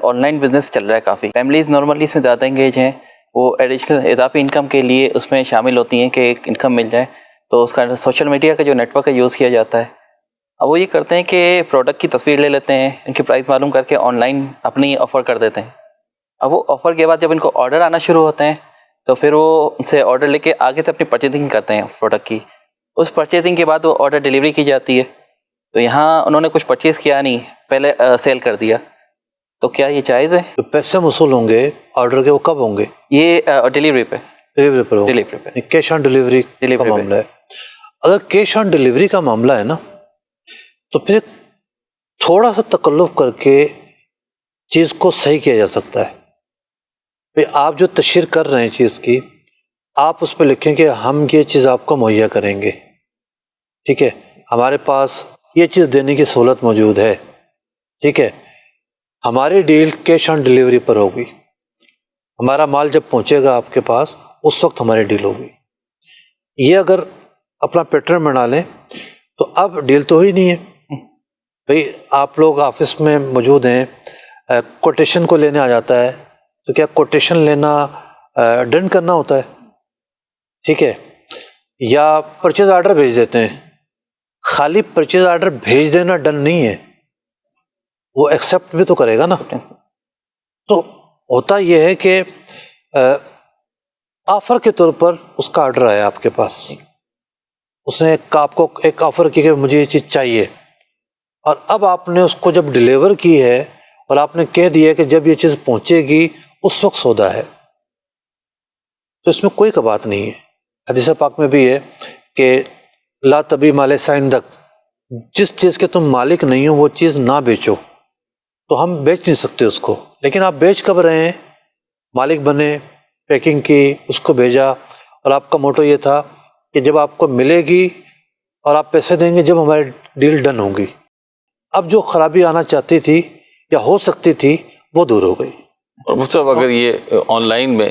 On line business چل رہا ہے کافی. فیملیز نارملی اس میں زیادہ انگیج ہیں, وہ ایڈیشنل اضافی انکم کے لیے اس میں شامل ہوتی ہیں کہ ایک انکم مل جائے. تو اس کا سوشل میڈیا کا جو نیٹ ورک ہے یوز کیا جاتا ہے. اب وہ یہ کرتے ہیں کہ پروڈکٹ کی تصویر لے لیتے ہیں, ان کی پرائس معلوم کر کے آن لائن اپنی آفر کر دیتے ہیں. اب وہ آفر کے بعد جب ان کو آرڈر آنا شروع ہوتے ہیں تو پھر وہ ان سے آرڈر لے کے آگے سے اپنی پرچیزنگ کرتے ہیں پروڈکٹ کی. اس پرچیزنگ کے بعد وہ آرڈر ڈیلیوری کی جاتی ہے. تو یہاں انہوں نے کچھ پرچیز کیا نہیں, پہلے سیل کر دیا. تو کیا یہ جائز ہے؟ جو پیسے وصول ہوں گے آرڈر کے وہ کب ہوں گے؟ یہ ڈیلیوری پہ ڈیلیوری پہ کیش آن ڈیلیوری کا معاملہ ہے. اگر کیش آن ڈیلیوری کا معاملہ ہے نا تو پھر تھوڑا سا تکلف کر کے چیز کو صحیح کیا جا سکتا ہے. بھئی آپ جو تشہیر کر رہے ہیں چیز کی, آپ اس پہ لکھیں کہ ہم یہ چیز آپ کو مہیا کریں گے, ٹھیک ہے, ہمارے پاس یہ چیز دینے کی سہولت موجود ہے, ٹھیک ہے, ہماری ڈیل کیش آن ڈیلیوری پر ہوگی, ہمارا مال جب پہنچے گا آپ کے پاس اس وقت ہماری ڈیل ہوگی. یہ اگر اپنا پیٹرن بنا لیں تو اب ڈیل تو ہی نہیں ہے. بھئی آپ لوگ آفس میں موجود ہیں, کوٹیشن کو لینے آ جاتا ہے تو کیا کوٹیشن لینا ڈن کرنا ہوتا ہے, ٹھیک ہے, یا پرچیز آرڈر بھیج دیتے ہیں. خالی پرچیز آرڈر بھیج دینا ڈن نہیں ہے, وہ ایکسیپٹ بھی تو کرے گا نا. تو ہوتا یہ ہے کہ آفر کے طور پر اس کا آرڈر آیا آپ کے پاس, اس نے آپ کو ایک آفر کی کہ مجھے یہ چیز چاہیے, اور اب آپ نے اس کو جب ڈیلیور کی ہے اور آپ نے کہہ دیا کہ جب یہ چیز پہنچے گی اس وقت سودا ہے, تو اس میں کوئی کبات نہیں ہے. حدیث پاک میں بھی ہے کہ لا تبی مال عندک, جس چیز کے تم مالک نہیں ہو وہ چیز نہ بیچو. تو ہم بیچ نہیں سکتے اس کو, لیکن آپ بیچ کب رہے ہیں؟ مالک بنے, پیکنگ کی, اس کو بھیجا, اور آپ کا موٹو یہ تھا کہ جب آپ کو ملے گی اور آپ پیسے دیں گے جب ہماری ڈیل ڈن ہوگی. اب جو خرابی آنا چاہتی تھی یا ہو سکتی تھی وہ دور ہو گئی. اور مصطفیٰ اگر یہ آن لائن میں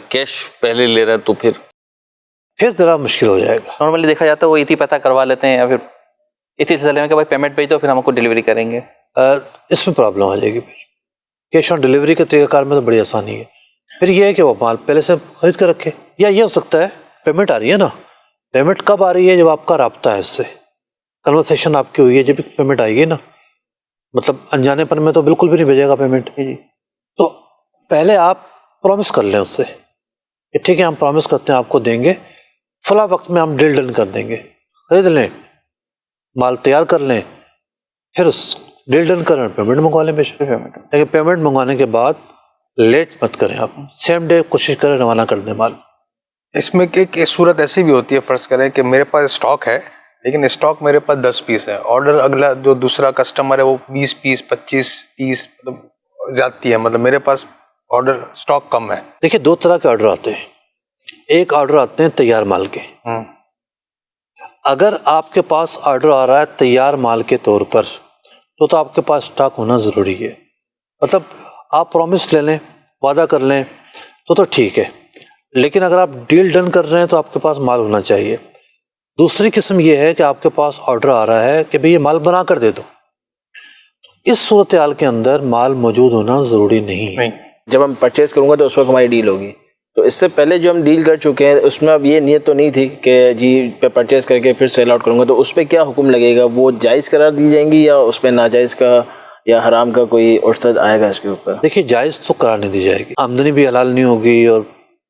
کیش پہلے لے رہا ہے تو پھر ذرا مشکل ہو جائے گا. نارملی دیکھا جاتا ہے وہ اسی پتہ کروا لیتے ہیں, یا پھر اسی سلسلے میں کہ بھائی پیمنٹ بھیج دو پھر ہم آپ کو ڈیلیوری کریں گے. اس میں پرابلم آ جائے گی. پھر کیش آن ڈیلیوری کے طریقہ کار میں تو بڑی آسانی ہے. پھر یہ ہے کہ وہ مال پہلے سے خرید کر رکھے, یا یہ ہو سکتا ہے پیمنٹ آ رہی ہے نا, پیمنٹ کب آ رہی ہے؟ جب آپ کا رابطہ ہے اس سے, کنورسیشن آپ کی ہوئی ہے, جب پیمنٹ آئے گی نا. مطلب انجانے پن میں تو بالکل بھی نہیں بھیجے گا پیمنٹ. تو پہلے آپ پرومس کر لیں اس سے کہ ٹھیک ہے ہم پرومس کرتے ہیں آپ کو دیں گے, فلاں وقت میں ہم ڈیل ڈن کر دیں گے. خرید لیں, مال تیار کر لیں, پھر اس ڈیل ڈن کریں, پیمنٹ منگوا لیں. لیکن پیمنٹ منگوانے کے بعد لیٹ مت کریں, آپ سیم ڈے کوشش کریں روانہ کر دیں مال. اس میں ایک صورت ایسی بھی ہوتی ہے, فرض کریں کہ میرے پاس اسٹاک ہے لیکن اسٹاک میرے پاس 10 پیس ہے, آرڈر اگلا جو دوسرا کسٹمر ہے وہ 20 پیس 25 30 مطلب زیادتی ہے, مطلب میرے پاس آرڈر اسٹاک کم ہے. دیکھیے دو طرح کے آرڈر آتے ہیں. ایک آرڈر آتے ہیں تیار مال کے. اگر آپ کے پاس آرڈر آ رہا ہے تیار مال کے طور پر تو آپ کے پاس اسٹاک ہونا ضروری ہے. مطلب آپ پرومس لے لیں, وعدہ کر لیں تو ٹھیک ہے, لیکن اگر آپ ڈیل ڈن کر رہے ہیں تو آپ کے پاس مال ہونا چاہیے. دوسری قسم یہ ہے کہ آپ کے پاس آرڈر آ رہا ہے کہ بھئی یہ مال بنا کر دے دو. اس صورتحال کے اندر مال موجود ہونا ضروری نہیں ہے. جب ہم پرچیز کروں گا تو اس وقت ہماری ڈیل ہوگی. تو اس سے پہلے جو ہم ڈیل کر چکے ہیں اس میں اب یہ نیت تو نہیں تھی کہ جی پہ پرچیز کر کے پھر سیل آؤٹ کروں گا, تو اس پہ کیا حکم لگے گا؟ وہ جائز قرار دی جائیں گی یا اس پہ ناجائز کا یا حرام کا کوئی ارشد آئے گا اس کے اوپر؟ دیکھیے جائز تو قرار نہیں دی جائے گی, آمدنی بھی حلال نہیں ہوگی, اور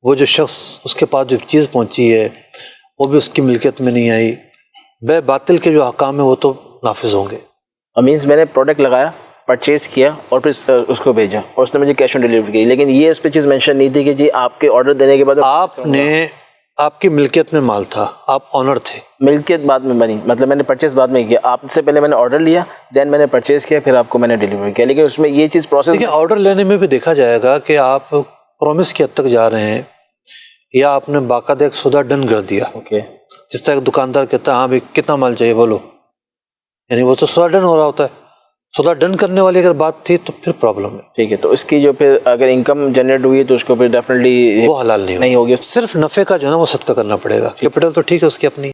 وہ جو شخص اس کے پاس جو چیز پہنچی ہے وہ بھی اس کی ملکیت میں نہیں آئی. بے باطل کے جو احکام ہیں وہ تو نافذ ہوں گے. مینس میں نے پروڈکٹ لگایا, پرچیز کیا اور پھر اس کو بھیجا اور اس نے مجھے کیش آن ڈیلیوری کی, لیکن یہ اس پہ چیز مینشن نہیں تھی کہ جی آپ کے آرڈر دینے کے بعد آپ کی ملکیت میں مال تھا, آپ آنر تھے. ملکیت بعد میں بنی, مطلب میں نے پرچیز بعد میں کیا, آپ سے پہلے میں نے آرڈر لیا, دین میں نے پرچیز کیا, پھر آپ کو میں نے ڈیلیور کیا. لیکن اس میں یہ چیز پروسیس دیکھیں آرڈر لینے میں بھی دیکھا جائے گا کہ آپ پرومس کی حد تک جا رہے ہیں یا آپ نے باقاعدہ ایک سودا ڈن کر دیا. جس طرح ایک دکاندار کہتا ہے ہاں بھائی کتنا مال چاہیے بولو, یعنی وہ تو سودا ڈن ہو رہا ہوتا ہے. سودا ڈن کرنے والی اگر بات تھی تو پھر پرابلم ہے. ٹھیک ہے, تو اس کی جو پھر اگر انکم جنریٹ ہوئی ہے تو اس کو پھر ڈیفینیٹلی وہ حلال نہیں ہوگی. صرف نفع کا جو ہے نا وہ صدقہ کرنا پڑے گا. کیپٹل تو ٹھیک ہے اس کی اپنی.